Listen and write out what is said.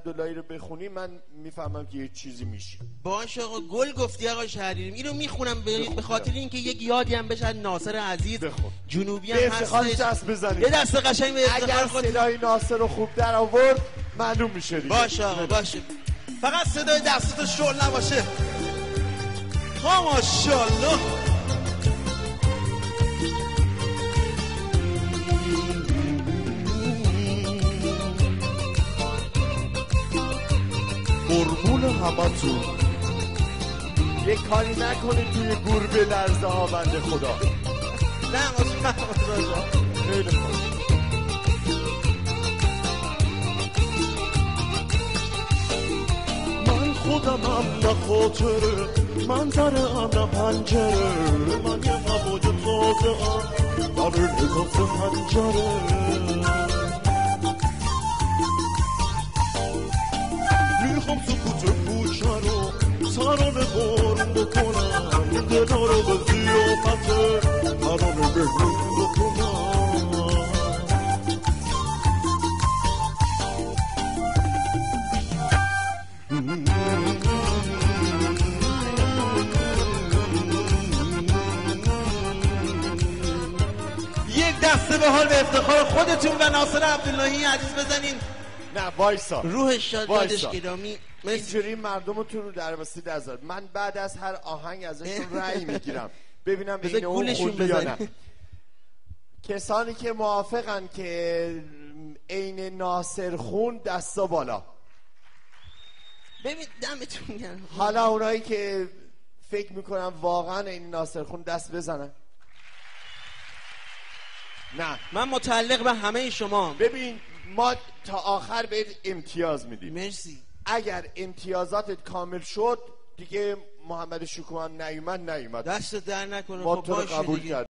عبداللهی رو بخونی من میفهمم که یه چیزی میشه. باشه آقا، گل گفتی آقا شهریاری. اینو میخونم به خاطر اینکه یک یادی هم بشه ناصر عزیز بخون. جنوبی هم به افتخارش هستش. دست بزنید. یه دست قشنگ به افتخار اگر خود. صدای ناصر رو خوب در آورد معلوم میشه دیگه. باشه آقا باشه، فقط صدای دستتو شل نباشه. ها ماشاءالله. قربون همتون. یه کاری نکنید توی گور به لرزه ها بنده خدا. نه ماشاءالله. خیلی خوب. من خودمم نه خاطره، منظره ام نه پنجره، من یه موج تازه ام در نگاه پنجره. میخوام سکوت کوچه رو ترانه بارون بکنم، دلا رو به زیافت ترانه بهرون بکنم. یک دسته به حال به افتخار خودتون و ناصر عبداللهی عزیز بزنین. نه وایسا، روحش شاد، یادش گرامی. اینجوری مردم تو رو در وسیل ازاد. من بعد از هر آهنگ ازشون رأی میگیرم ببینم بین اون خوندی یا نه. کسانی که موافقن که عین ناصر خون دستا بالا. ببین دمتون گرم. حالا اونایی که فکر میکنن واقعا عین ناصر خون دست بزنن. نه من متعلق به همه شما. ببین ما تا آخر بهت امتیاز میدیم. مرسی. اگر امتیازاتت کامل شد دیگه محمد شکوان نیومد دست در نکنه. ما تو رو قبول کردیم.